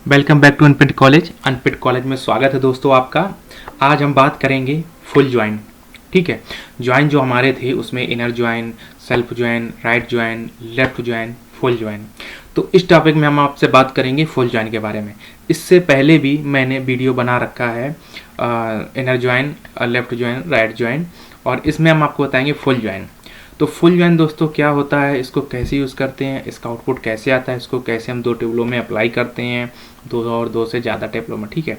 Welcome back to अनपिट college. अनपिट college में स्वागत है दोस्तों आपका। आज हम बात करेंगे फुल ज्वाइन। ठीक है, ज्वाइन जो हमारे थे उसमें inner join, self join, right join, left join, full join. तो इस टॉपिक में हम आपसे बात करेंगे फुल ज्वाइन के बारे में। इससे पहले भी मैंने वीडियो बना रखा है inner join, left join, right join, और इसमें हम आपको बताएंगे फुल ज्वाइन। तो फुल ज्वाइन दोस्तों क्या होता है, इसको कैसे यूज़ करते हैं, इसका आउटपुट कैसे आता है, इसको कैसे हम दो टेबलों में अप्लाई करते हैं, दो और दो से ज़्यादा टेबलों में। ठीक है,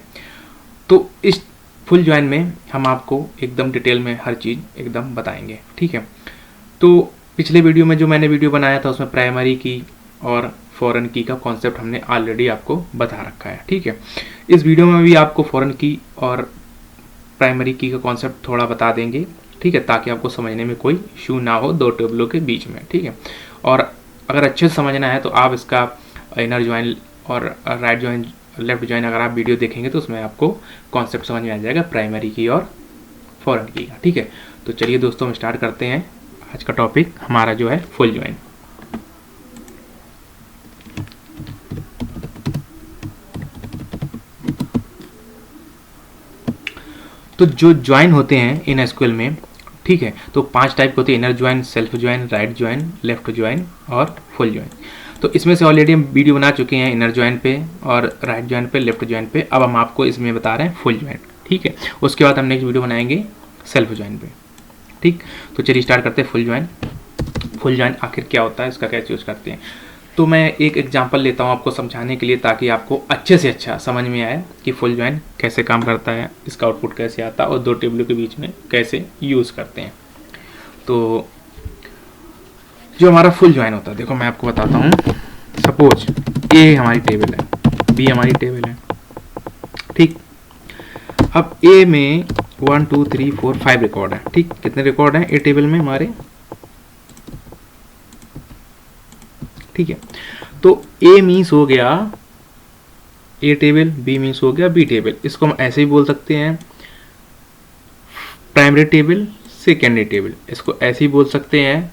तो इस फुल ज्वाइन में हम आपको एकदम डिटेल में हर चीज़ एकदम बताएंगे। ठीक है, तो पिछले वीडियो में जो मैंने वीडियो बनाया था उसमें प्राइमरी की और फॉरेन की का कॉन्सेप्ट हमने ऑलरेडी आपको बता रखा है। ठीक है, इस वीडियो में भी आपको फॉरेन की और प्राइमरी की का कॉन्सेप्ट थोड़ा बता देंगे। ठीक है, ताकि आपको समझने में कोई इशू ना हो दो टेबलों के बीच में। ठीक है, और अगर अच्छे से समझना है तो आप इसका इनर ज्वाइन और राइट ज्वाइन, लेफ्ट ज्वाइन अगर आप वीडियो देखेंगे तो उसमें आपको कॉन्सेप्ट समझ में आ जाएगा प्राइमरी की और फॉरेन की का। ठीक है, तो चलिए दोस्तों हम स्टार्ट करते हैं। आज का टॉपिक हमारा जो है फुल ज्वाइन। तो जो ज्वाइन होते हैं इन एसक्यूएल में, ठीक है, तो 5 टाइप के होते हैं: inner join, self join, right join, left join और फुल ज्वाइन। तो इसमें से ऑलरेडी हम वीडियो बना चुके हैं इनर ज्वाइन पे और राइट ज्वाइन पे, लेफ्ट ज्वाइन पे। अब हम आपको इसमें बता रहे हैं फुल ज्वाइन। ठीक है, उसके बाद हम नेक्स्ट वीडियो बनाएंगे सेल्फ ज्वाइन पे। ठीक, तो चलिए स्टार्ट करते हैं फुल ज्वाइन। फुल ज्वाइन आखिर क्या होता है, इसका कैसे यूज़ करते हैं। तो मैं एक एग्जांपल लेता हूँ आपको समझाने के लिए, ताकि आपको अच्छे से अच्छा समझ में आए कि फुल ज्वाइन कैसे काम करता है, इसका आउटपुट कैसे आता है और दो टेबलों के बीच में कैसे यूज़ करते हैं। तो जो हमारा फुल ज्वाइन होता है, देखो मैं आपको बताता हूँ। सपोज ए हमारी टेबल है, बी हमारी टेबल है। ठीक, अब ए में 1 2 3 4 5 रिकॉर्ड है। ठीक, कितने रिकॉर्ड हैं ए टेबल में हमारे? ठीक है, तो ए मीन्स हो गया ए टेबल, बी मीन्स हो गया बी टेबल। इसको हम ऐसे ही बोल सकते हैं प्राइमरी टेबल, सेकेंडरी टेबल। इसको ऐसे ही बोल सकते हैं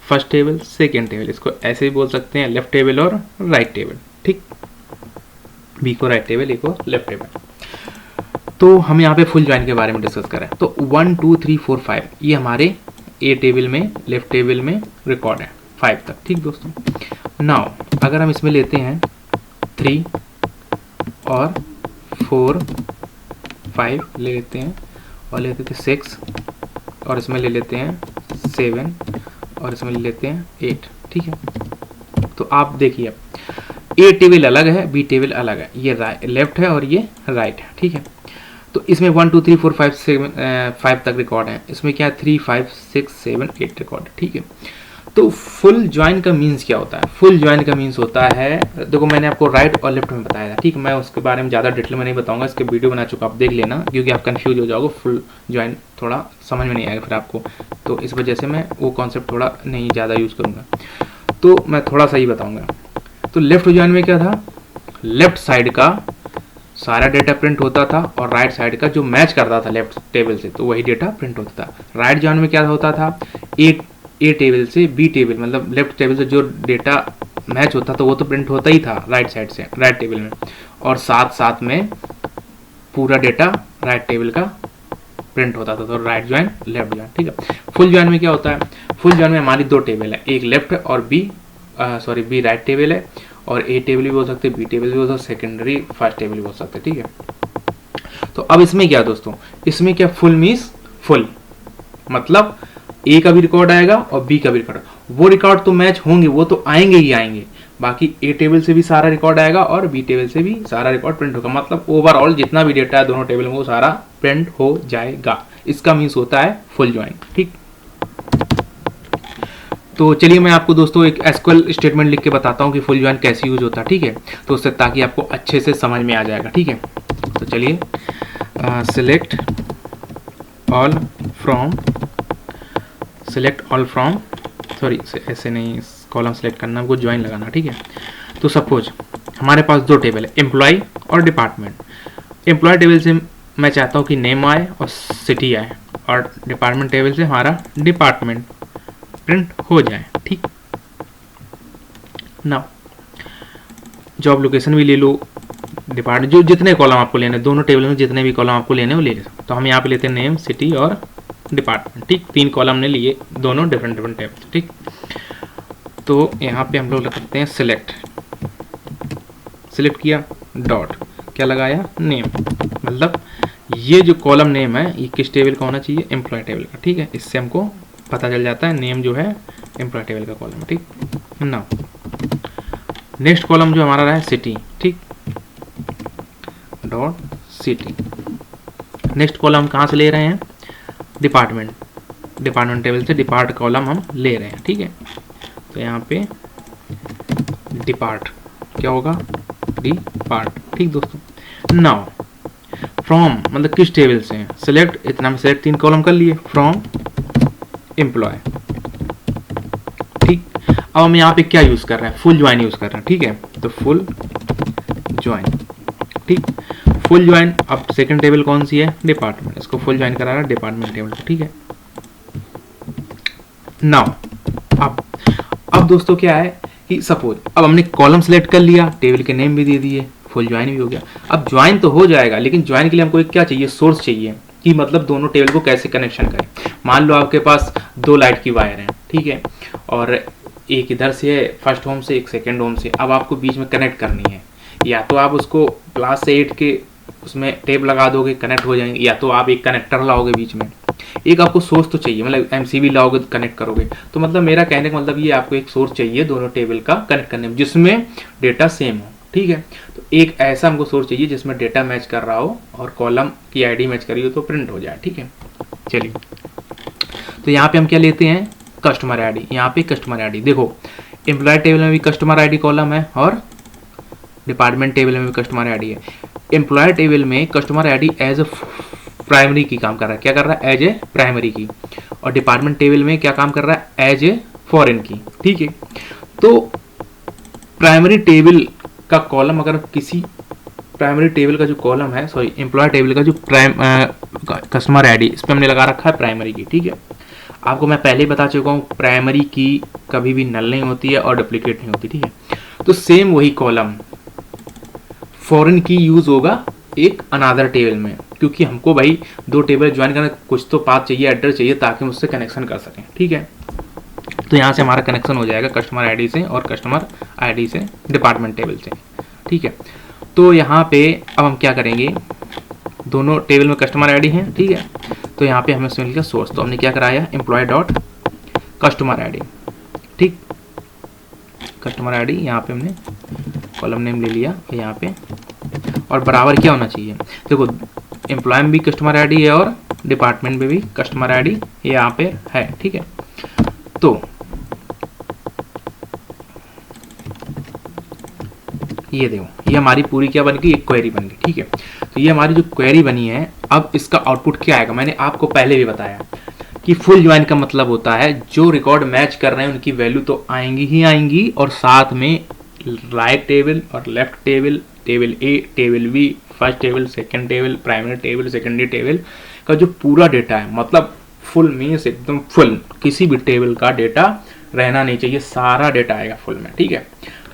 फर्स्ट टेबल, सेकेंड टेबल। इसको ऐसे ही बोल सकते हैं लेफ्ट टेबल और राइट टेबल। ठीक, बी को राइट टेबल, ए को लेफ्ट टेबल। तो हम यहाँ पे फुल ज्वाइन के बारे में डिस्कस करें तो 1 2 3 4 5 ये हमारे ए टेबल में, लेफ्ट टेबल में रिकॉर्ड है 5 तक। ठीक दोस्तों, नाउ अगर हम इसमें लेते हैं 3 और 4 5 ले लेते हैं, और लेते थे 6, और इसमें ले लेते हैं 7, और इसमें ले लेते हैं 8। ठीक है, तो आप देखिए ए टेबल अलग है, बी टेबल अलग है, ये लेफ्ट है और ये राइट है। ठीक है, तो इसमें 1 2 3 4 5 5 तक रिकॉर्ड है, इसमें क्या 3 5 6 7 8 रिकॉर्ड है। ठीक है, तो फुल ज्वाइन का मीन्स क्या होता है? फुल ज्वाइन का मीन्स होता है, देखो मैंने आपको राइट और लेफ्ट में बताया था। ठीक, मैं उसके बारे में ज़्यादा डिटेल में नहीं बताऊंगा, इसके वीडियो बना चुका, आप देख लेना, क्योंकि आप कंफ्यूज हो जाओगे। फुल ज्वाइन थोड़ा समझ में नहीं आएगा फिर आपको, तो इस वजह से मैं वो कॉन्सेप्ट थोड़ा नहीं ज़्यादा यूज़ करूँगा, तो मैं थोड़ा सा ही बताऊँगा। तो लेफ्ट ज्वाइन में क्या था, लेफ्ट साइड का सारा डेटा प्रिंट होता था और राइट साइड का जो मैच करता था लेफ्ट टेबल से, तो वही डेटा प्रिंट होता था। राइट ज्वाइन में क्या होता था, ए टेबल से बी टेबल, मतलब लेफ्ट टेबल से जो डेटा मैच होता था वो तो प्रिंट होता ही था राइट साइड से, राइट टेबल में, और साथ साथ में पूरा डेटा राइट टेबल का प्रिंट होता था। तो राइट ज्वाइन, लेफ्ट ज्वाइन। ठीक है, फुल ज्वाइन में क्या होता है, फुल ज्वाइन में हमारी दो टेबल है, एक लेफ्ट और बी राइट टेबल है, और ए टेबल भी बोल सकते हैं, बी टेबल भी बोल सकते, सेकेंडरी फर्स्ट टेबल भी बोल सकते हैं। ठीक है, तो अब इसमें क्या दोस्तों, इसमें क्या फुल मीन्स फुल, मतलब ए का भी रिकॉर्ड आएगा और बी का भी रिकॉर्ड, वो रिकॉर्ड तो मैच होंगे, वो तो आएंगे ही आएंगे, बाकी ए टेबल से भी सारा रिकॉर्ड आएगा और बी टेबल से भी सारा रिकॉर्ड प्रिंट होगा, मतलब ओवरऑल जितना भी डेटा है दोनों टेबल में वो सारा प्रिंट हो जाएगा। इसका मीन्स होता है फुल ज्वाइन। ठीक, तो चलिए मैं आपको दोस्तों एक एसक्यूएल स्टेटमेंट लिख के बताता हूँ कि फुल ज्वाइन कैसे यूज होता है। ठीक है, तो उससे ताकि आपको अच्छे से समझ में आ जाएगा। ठीक है, तो चलिए सिलेक्ट ऑल फ्रॉम सॉरी ऐसे नहीं, कॉलम सेलेक्ट करना, हमको ज्वाइन लगाना। ठीक है, तो सपोज हमारे पास दो टेबल है, एम्प्लॉय और डिपार्टमेंट। एम्प्लॉय टेबल से मैं चाहता हूँ कि नेम आए और सिटी आए, और डिपार्टमेंट टेबल से हमारा डिपार्टमेंट प्रिंट हो जाए। ठीक, नाउ जॉब लोकेशन भी ले लो, डिपार्ट जो जितने कॉलम आपको लेने, दोनों टेबल में जितने भी कॉलम आपको लेने वो ले सकते। तो हम यहाँ पे लेते हैं नेम, सिटी और डिपार्टमेंट। ठीक, 3 कॉलम ने लिए, दोनों डिफरेंट डिफरेंट टेबल। ठीक, तो यहाँ पे हम लोग लग सकते हैं सिलेक्ट, सिलेक्ट किया, डॉट क्या लगाया, नेम। मतलब ये जो कॉलम नेम है ये किस टेबल का होना चाहिए, एम्प्लॉय टेबल का। ठीक है, इससे हमको पता चल जाता है नेम जो है एम्प्लॉय टेबल का कॉलम। ठीक, नाउ नेक्स्ट कॉलम जो हमारा रहा है सिटी। ठीक, डॉट सिटी। नेक्स्ट कॉलम कहाँ से ले रहे हैं, डिपार्टमेंट, डिपार्टमेंट टेबल से डिपार्ट कॉलम हम ले रहे हैं। ठीक है, तो यहाँ पे डिपार्ट क्या होगा, डिपार्ट। ठीक दोस्तों, नाउ फ्रॉम मतलब किस टेबल से, सेलेक्ट, इतना में सेलेक्ट 3 कॉलम कर लिए, फ्रॉम एम्प्लॉय। ठीक, अब हम यहाँ पे क्या यूज कर रहे हैं, फुल ज्वाइन यूज कर रहे हैं। ठीक है, तो फुल ज्वाइन। ठीक, फुल ज्वाइन। अब सेकंड टेबल कौन सी है, डिपार्टमेंट, इसको फुल ज्वाइन करा रहा है डिपार्टमेंट टेबल। ठीक है, नाउ अब दोस्तों क्या है कि सपोज अब हमने कॉलम सेलेक्ट कर लिया, टेबल के नेम भी दे दिए, फुल ज्वाइन भी हो गया। अब ज्वाइन तो हो जाएगा, लेकिन ज्वाइन के लिए हमको एक क्या चाहिए, सोर्स चाहिए, कि मतलब दोनों टेबल को कैसे कनेक्शन करें। मान लो आपके पास 2 लाइट की वायर हैं, ठीक है, और एक इधर से है फर्स्ट होम से, एक सेकेंड होम से। अब आपको बीच में कनेक्ट करनी है, या तो आप उसको प्लस से 8 के उसमें टेप लगा दोगे, कनेक्ट हो जाएंगे, या तो आप एक कनेक्टर लाओगे बीच में। एक आपको सोर्स तो चाहिए, मतलब एमसीबी लाओगे तो कनेक्ट करोगे। तो मतलब मेरा कहने का मतलब ये आपको एक सोर्स चाहिए दोनों टेबल का कनेक्ट करने में, जिसमें डेटा सेम हो। ठीक है, तो एक ऐसा हमको सोर्स चाहिए जिसमें डेटा मैच कर रहा हो और कॉलम की आईडी मैच करी हो तो प्रिंट हो जाए। ठीक है, चलिए, तो यहाँ पे हम क्या लेते हैं, कस्टमर आईडी। यहाँ पे कस्टमर आईडी देखो, एम्प्लॉय टेबल में भी कस्टमर आईडी कॉलम है और डिपार्टमेंट टेबल में भी कस्टमर आईडी है। एम्प्लॉय टेबल में customer ID as a primary key काम कर रहा है, क्या कर रहा है, एज ए प्राइमरी की, और डिपार्टमेंट टेबल में क्या काम कर रहा है, एज ए फॉरेन की। ठीक है, तो प्राइमरी टेबल का कॉलम, अगर किसी प्राइमरी टेबल का जो कॉलम है, सॉरी एम्प्लॉय टेबल का जो कस्टमर आईडी, इस पर हमने लगा रखा है प्राइमरी की। ठीक है, आपको मैं पहले ही बता चुका हूँ प्राइमरी की कभी भी नल नहीं होती है और डुप्लीकेट नहीं होती। ठीक है, तो सेम वही कॉलम फॉरेन की यूज होगा एक अनादर टेबल में, क्योंकि हमको भाई 2 टेबल ज्वाइन करना, कुछ तो पाथ चाहिए, एड्रेस चाहिए, ताकि हम उससे कनेक्शन कर सकें। ठीक है, तो यहाँ से हमारा कनेक्शन हो जाएगा कस्टमर आईडी से और कस्टमर आईडी से डिपार्टमेंट टेबल से। ठीक है, तो यहाँ पे अब हम क्या करेंगे, दोनों टेबल में कस्टमर आईडी है। ठीक है, तो यहाँ पे हमें मिल गया सोर्स, तो हमने क्या कराया, एम्प्लॉय डॉट कस्टमर आईडी। ठीक, कस्टमर आईडी यहाँ पे हमने कॉलम नेम ले लिया यहाँ पे, और बराबर क्या होना चाहिए, देखो एम्प्लॉय में भी कस्टमर आईडी है और डिपार्टमेंट में भी कस्टमर आईडी यहाँ पे है। ठीक है, तो ये देखो, ये हमारी पूरी क्या बन गई, एक क्वेरी बन गई। ठीक है, तो ये हमारी जो क्वेरी बनी है, अब इसका आउटपुट क्या आएगा, मैंने आपको पहले भी बताया कि फुल ज्वाइन का मतलब होता है जो रिकॉर्ड मैच कर रहे हैं उनकी वैल्यू तो आएंगी ही आएंगी, और साथ में राइट टेबल और left table, table A, table B, first table, second table, primary table, secondary table का जो पूरा डेटा है, मतलब फुल मीन्स एकदम फुल, किसी भी टेबल का डेटा रहना नहीं चाहिए, सारा डेटा आएगा फुल में। ठीक है,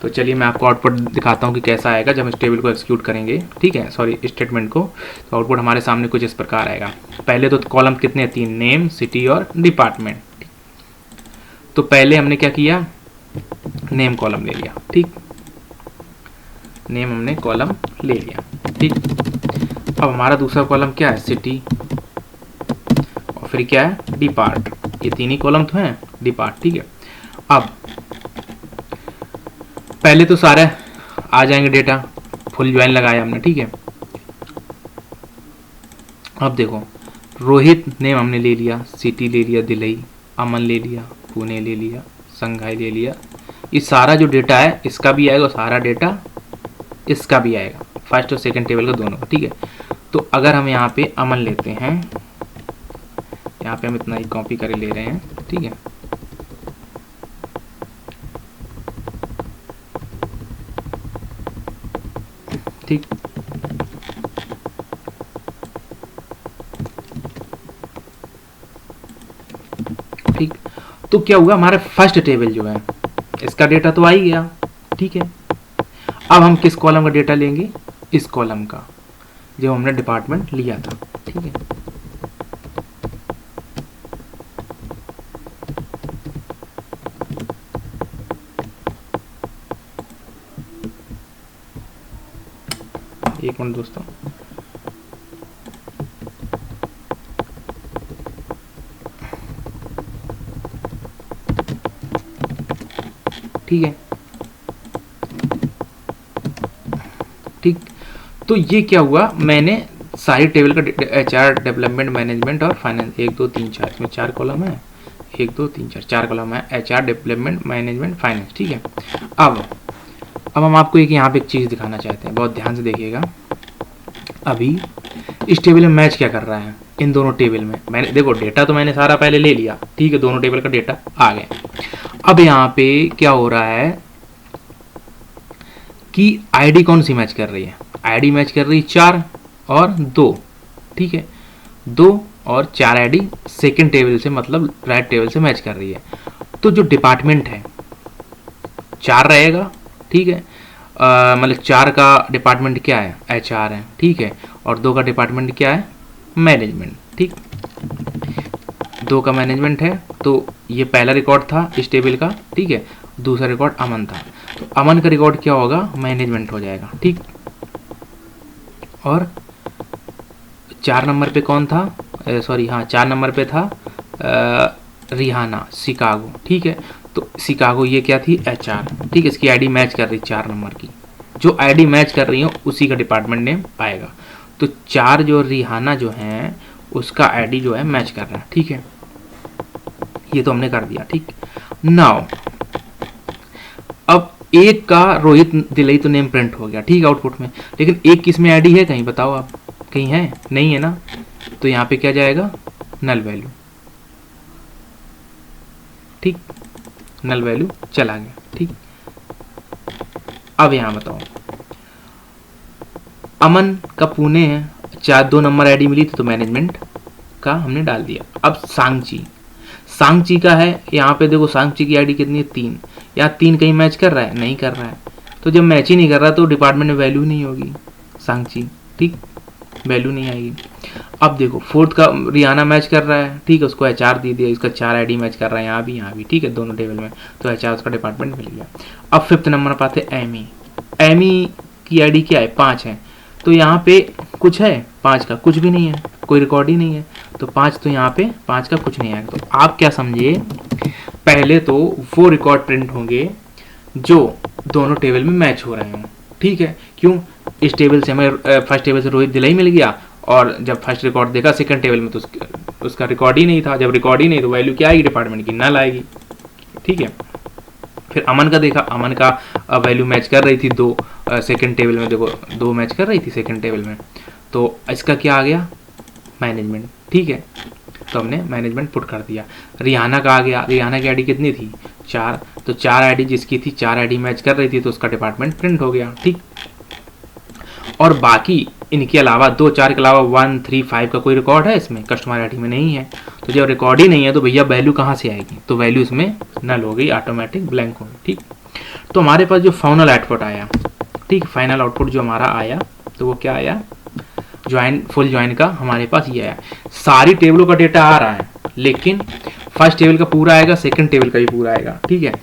तो चलिए मैं आपको आउटपुट दिखाता हूँ कि कैसा आएगा जब इस टेबल को एक्सिक्यूट करेंगे। ठीक है, सॉरी स्टेटमेंट को। तो आउटपुट हमारे सामने कुछ इस प्रकार आएगा। पहले तो कॉलम कितने हैं, 3, नेम, सिटी और डिपार्टमेंट। तो पहले हमने क्या किया, नेम कॉलम ले लिया। ठीक, नेम हमने कॉलम ले लिया। ठीक, अब हमारा दूसरा कॉलम क्या है, सिटी, और फिर क्या है, डिपार्ट। ये 3 ही कॉलम तो हैं, डिपार्ट। ठीक है, अब पहले तो सारे आ जाएंगे डेटा, फुल ज्वाइन लगाया हमने। ठीक है, अब देखो रोहित नेम हमने ले लिया, सिटी ले लिया दिल्ली, अमन ले लिया पुणे ले लिया, संघाई ले लिया। ये सारा जो डेटा है इसका भी आएगा और सारा डेटा इसका भी आएगा, फर्स्ट और सेकंड टेबल का दोनों का। ठीक है, तो अगर हम यहाँ पे अमन लेते हैं, यहाँ पे हम इतना ही कॉपी कर ले रहे हैं। ठीक है, ठीक, ठीक, तो क्या हुआ, हमारा फर्स्ट टेबल जो है इसका डेटा तो आ ही गया। ठीक है, अब हम किस कॉलम का डेटा लेंगे, इस कॉलम का, जब हमने डिपार्टमेंट लिया था। ठीक है, एक मिनट दोस्तों, ठीक है, ठीक। तो ये क्या हुआ, मैंने सारी टेबल का HR डेवलपमेंट मैनेजमेंट और फाइनेंस, 1 2 3 4, इसमें 4 कॉलम है, 1 2 3 4 4 कॉलम है, HR डेवलपमेंट मैनेजमेंट फाइनेंस। ठीक है, अब हम आपको एक यहाँ पे एक चीज़ दिखाना चाहते हैं, बहुत ध्यान से देखिएगा। अभी इस टेबल में मैच क्या कर रहा है, इन दोनों टेबल में मैंने देखो डेटा तो मैंने सारा पहले ले लिया, ठीक है, दोनों टेबल का डेटा आ गया। अब यहाँ पे क्या हो रहा है कि आईडी कौन सी मैच कर रही है, आईडी मैच कर रही है 4 और 2, ठीक है, 2 और 4 आईडी सेकंड टेबल से, मतलब राइट टेबल से मैच कर रही है। तो जो डिपार्टमेंट है 4 रहेगा, ठीक है, मतलब 4 का डिपार्टमेंट क्या है, HR है, ठीक है, और 2 का डिपार्टमेंट क्या है, मैनेजमेंट। ठीक, 2 का मैनेजमेंट है, तो ये पहला रिकॉर्ड था इस टेबल का, ठीक है, दूसरा रिकॉर्ड अमन था, तो अमन का रिकॉर्ड क्या होगा, मैनेजमेंट हो जाएगा। ठीक, और 4 नंबर पे कौन था, सॉरी हाँ 4 नंबर पे था रिहाना शिकागो। ठीक है, तो शिकागो ये क्या थी, HR। ठीक है, इसकी आईडी मैच कर रही 4 नंबर की, जो आईडी मैच कर रही हो उसी का डिपार्टमेंट नेम आएगा। तो 4 जो रिहाना जो है उसका आईडी जो है मैच कर रहा है। ठीक है, ये तो हमने कर दिया। ठीक, नाउ अब एक का रोहित दिलई तो नेम प्रिंट हो गया, ठीक, आउटपुट में, लेकिन एक किस में आईडी है, कहीं बताओ आप, कहीं है, नहीं है ना, तो यहाँ पे क्या जाएगा, नल वैल्यू। ठीक, नल वैल्यू चला गया। ठीक, अब यहाँ बताओ, अमन का पुणे है, 2 नंबर आईडी मिली थी तो मैनेजमेंट का हमने डाल दिया। अब सांगची का है, यहाँ पे देखो सांगची की आईडी कितनी है, 3, या 3 कहीं मैच कर रहा है, नहीं कर रहा है, तो जब मैच ही नहीं कर रहा तो डिपार्टमेंट में वैल्यू नहीं होगी सांगची। ठीक, वैल्यू नहीं आएगी। अब देखो 4th का रियाना मैच कर रहा है, ठीक है, उसको HR दे दिया, इसका 4 आईडी मैच कर रहा है, यहाँ भी, ठीक है, दोनों टेबल में, तो HR उसका डिपार्टमेंट मिल गया। अब 5th नंबर पर आते एमी की आईडी क्या है, 5 है, तो यहाँ पे कुछ है, 5 का कुछ भी नहीं है, कोई रिकॉर्ड ही नहीं है, तो 5 तो यहाँ पे 5 का कुछ नहीं आएगा। तो आप क्या समझिए, पहले तो वो रिकॉर्ड प्रिंट होंगे जो दोनों टेबल में मैच हो रहे हों। ठीक है, क्यों, इस टेबल से हमें फर्स्ट टेबल से रोहित दिलई मिल गया, और जब फर्स्ट रिकॉर्ड देखा सेकंड टेबल में तो उसका रिकॉर्ड ही नहीं था, जब रिकॉर्ड ही नहीं तो वैल्यू क्या आएगी, डिपार्टमेंट की नल आएगी। ठीक है, फिर अमन का देखा, अमन का वैल्यू मैच कर रही थी 2 सेकंड टेबल में, देखो 2 मैच कर रही थी सेकंड टेबल में, तो इसका क्या आ गया, मैनेजमेंट। ठीक है, तो हमने मैनेजमेंट पुट कर दिया। रिहाना का आ गया, रिहाना की आईडी कितनी थी, 4, तो 4 आईडी जिसकी थी 4 आईडी मैच कर रही थी तो उसका डिपार्टमेंट प्रिंट हो गया। ठीक, और बाकी इनके अलावा 2 4 के अलावा 1 3 5 का कोई रिकॉर्ड है इसमें, कस्टमर आईडी में नहीं है, तो जब रिकॉर्ड ही नहीं है तो भैया वैल्यू कहाँ से आएगी, तो वैल्यू इसमें नल हो गई, ऑटोमेटिक ब्लैंक हो गई। ठीक, तो हमारे पास जो फाइनल आउटपुट आया, ठीक, फाइनल आउटपुट जो हमारा आया तो वो क्या आया, ज्वाइन, फुल ज्वाइन का हमारे पास ये आया। सारी टेबलों का डेटा आ रहा है, लेकिन फर्स्ट टेबल का पूरा आएगा, सेकंड टेबल का भी पूरा आएगा। ठीक है,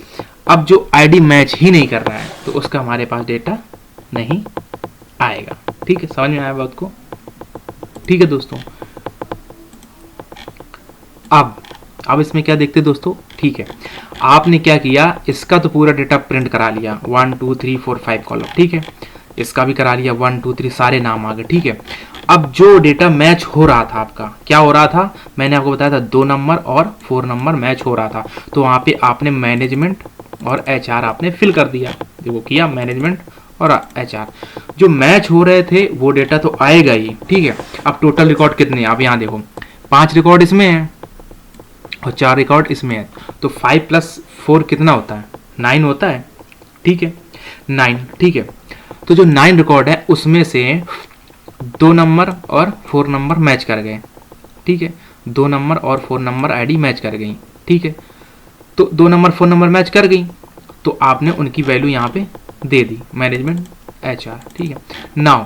अब जो आईडी मैच ही नहीं कर रहा है तो उसका हमारे पास डेटा नहीं आएगा। ठीक है, समझ में आया बात को। ठीक है दोस्तों, अब इसमें क्या देखते दोस्तों, ठीक है, आपने क्या किया, इसका तो पूरा डेटा प्रिंट करा लिया, 1 2 3 4 5 कॉलम, ठीक है, इसका भी करा लिया, 1 2 3 सारे नाम आ गए। ठीक है, अब जो डेटा मैच हो रहा था आपका, क्या हो रहा था, मैंने आपको बताया था 2 नंबर और 4 नंबर मैच हो रहा था, तो वहाँ पे आपने मैनेजमेंट और HR आपने फिल कर दिया, देखो किया, मैनेजमेंट और HR जो मैच हो रहे थे वो डेटा तो आएगा ही। ठीक है, अब टोटल रिकॉर्ड कितने हैं, आप यहाँ देखो 5 रिकॉर्ड इसमें है और 4 रिकॉर्ड इसमें है, तो 5 + 4 कितना होता है, 9 होता है। ठीक है, 9। ठीक है, तो जो 9 रिकॉर्ड है उसमें से 2 नंबर और 4 नंबर मैच कर गए। ठीक है, 2 नंबर और 4 नंबर आईडी मैच कर गई। ठीक है, तो 2 नंबर 4 नंबर मैच कर गई, तो आपने उनकी वैल्यू यहाँ पे दे दी, मैनेजमेंट HR, ठीक है। नाउ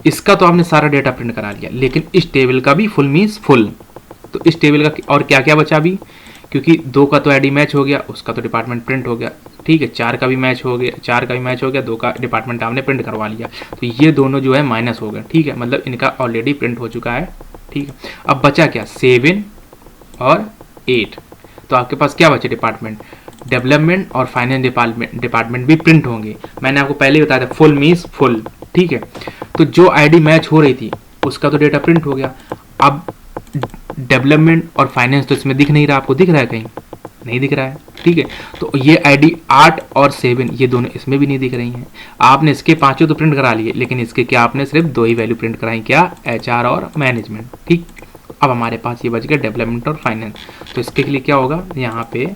इसका तो आपने सारा डेटा प्रिंट करा लिया, लेकिन इस टेबल का भी फुल मीन्स फुल। तो इस टेबल का और क्या क्या बचा अभी, क्योंकि 2 का तो आईडी मैच हो गया, उसका तो डिपार्टमेंट प्रिंट हो गया, ठीक है। 4 का भी मैच हो गया, 4 का भी मैच हो गया, 2 का डिपार्टमेंट आपने प्रिंट करवा लिया, तो ये दोनों जो है माइनस हो गए, ठीक है, मतलब इनका ऑलरेडी प्रिंट हो चुका है, ठीक है। अब बचा क्या, 7 और 8। तो आपके पास क्या बचे, डिपार्टमेंट, डेवलपमेंट और फाइनेंस डिपार्टमेंट भी प्रिंट होंगे। मैंने आपको पहले ही बताया था फुल मीन्स फुल, ठीक है। तो जो आईडी मैच हो रही थी उसका तो डेटा प्रिंट हो गया। अब डेवलपमेंट और फाइनेंस तो इसमें दिख नहीं रहा, आपको दिख रहा है कहीं, नहीं दिख रहा है, ठीक है। तो ये आईडी 8 और 7 ये दोनों इसमें भी नहीं दिख रही हैं। आपने इसके पांचों तो प्रिंट करा लिए, लेकिन इसके क्या आपने सिर्फ 2 ही वैल्यू प्रिंट कराई, क्या, HR और मैनेजमेंट, ठीक। अब हमारे पास ये बच गया डेवलपमेंट और फाइनेंस। तो इसके लिए क्या होगा, यहाँ पे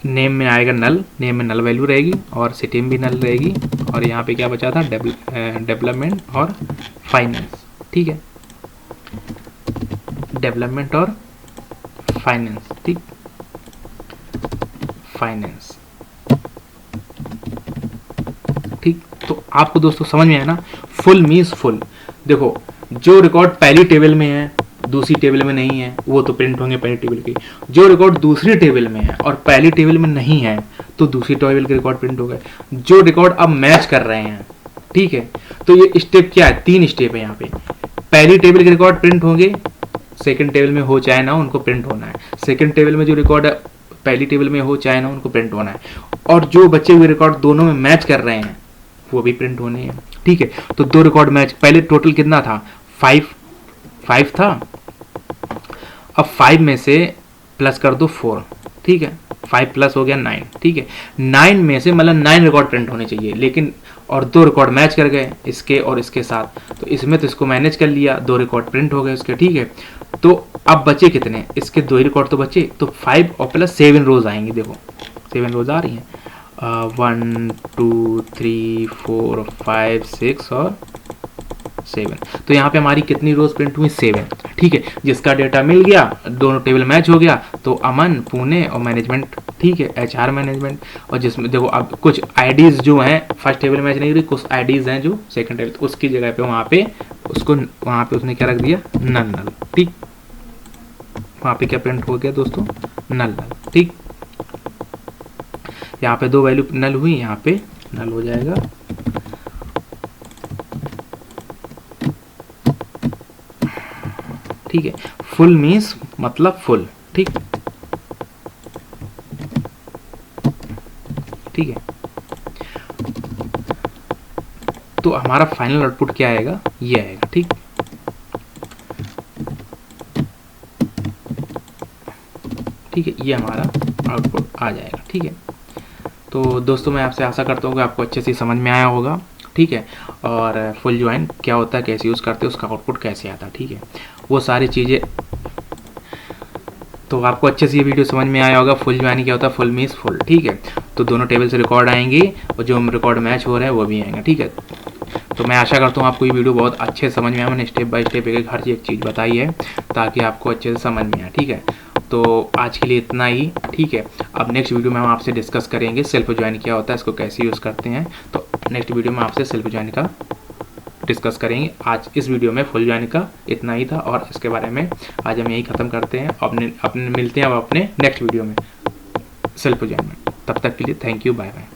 नेम में आएगा नल, नेम में नल वैल्यू रहेगी और सिटी में भी नल रहेगी, और यहाँ पे क्या बचा था, डेवलपमेंट और फाइनेंस, ठीक है, डेवलपमेंट और फाइनेंस, ठीक, फाइनेंस, ठीक। तो आपको दोस्तों समझ में आया ना, फुल मीन्स फुल। देखो जो रिकॉर्ड पहली टेबल में है दूसरी टेबल में नहीं है, वो तो प्रिंट होंगे पहली टेबल की। जो रिकॉर्ड दूसरी टेबल में है और पहली टेबल में नहीं है, तो दूसरी टेबल के रिकॉर्ड प्रिंट हो गए। जो रिकॉर्ड अब मैच कर रहे हैं, ठीक है, तो ये स्टेप क्या है, 3 स्टेप है यहाँ पे। पहली टेबल के रिकॉर्ड प्रिंट होंगे, सेकंड टेबल में हो चाहे ना उनको प्रिंट होना है। सेकंड टेबल में जो रिकॉर्ड पहली टेबल में हो चाहे ना उनको प्रिंट होना है। और जो बचे हुए रिकॉर्ड दोनों में मैच कर रहे हैं वो भी प्रिंट होने हैं, ठीक है। तो 2 रिकॉर्ड मैच, पहले टोटल कितना था, 5 था। अब 5 में से प्लस कर दो 4, ठीक है, 5 प्लस हो गया 9, ठीक है। 9 में से मतलब 9 रिकॉर्ड प्रिंट होने चाहिए, लेकिन और 2 रिकॉर्ड मैच कर गए इसके और इसके साथ, तो इसमें तो इसको मैनेज कर लिया, 2 रिकॉर्ड प्रिंट हो गए उसके, ठीक है। तो अब बचे कितने, इसके 2 ही रिकॉर्ड तो बचे, तो 5 और प्लस 7 रोज आएंगी, देखो 7 रोज आ रही हैं, 1 2 3 4 5 6 और 7। तो यहाँ पे हमारी कितनी रोज प्रिंट हुई, 7, ठीक है। जिसका डेटा मिल गया, दोनों टेबल मैच हो गया, तो अमन, पुणे और मैनेजमेंट, ठीक है, HR मैनेजमेंट। और जिसमें देखो अब कुछ आईडीज जो हैं फर्स्ट टेबल मैच नहीं हो रही, कुछ आईडीज हैं जो सेकंड टेबल, तो उसकी जगह पे वहाँ पे उसने क्या रख दिया, नल, ठीक। वहाँ पे क्या प्रिंट हो गया दोस्तों, नल, ठीक। यहाँ पे 2 वैल्यू नल हुई, यहाँ पे नल हो जाएगा, ठीक है। फुल मीन्स मतलब फुल, ठीक, ठीक है। तो हमारा फाइनल आउटपुट क्या आएगा, ये आएगा, ठीक, ठीक है, ये हमारा आउटपुट आ जाएगा, ठीक है। तो दोस्तों मैं आपसे आशा करता हूँ कि आपको अच्छे से समझ में आया होगा, ठीक है। और फुल ज्वाइन क्या होता है, कैसे यूज़ करते हैं, उसका आउटपुट कैसे आता है, ठीक है, वो सारी चीज़ें। तो आपको अच्छे से ये वीडियो समझ में आया होगा, फुल ज्वाइन क्या होता है, फुल मीन्स फुल, ठीक है। तो दोनों टेबल से रिकॉर्ड आएंगे और जो रिकॉर्ड मैच हो रहा है वो भी आएंगे, ठीक है। तो मैं आशा करता हूँ आपको ये वीडियो बहुत अच्छे से समझ में आया, मैंने स्टेप बाय स्टेप हर एक चीज़ बताई है ताकि आपको अच्छे से समझ में आए, ठीक है। तो आज के लिए इतना ही, ठीक है। अब नेक्स्ट वीडियो में हम आपसे डिस्कस करेंगे सेल्फ ज्वाइन क्या होता है, इसको कैसे यूज़ करते हैं। तो नेक्स्ट वीडियो में आपसे सेल्फ ज्वाइन का डिस्कस करेंगे। आज इस वीडियो में फुल ज्वाइन का इतना ही था और इसके बारे में आज हम यही ख़त्म करते हैं। अपने मिलते हैं अब अपने नेक्स्ट वीडियो में सेल्फ ज्वाइन में। तब तक के लिए थैंक यू, बाय बाय।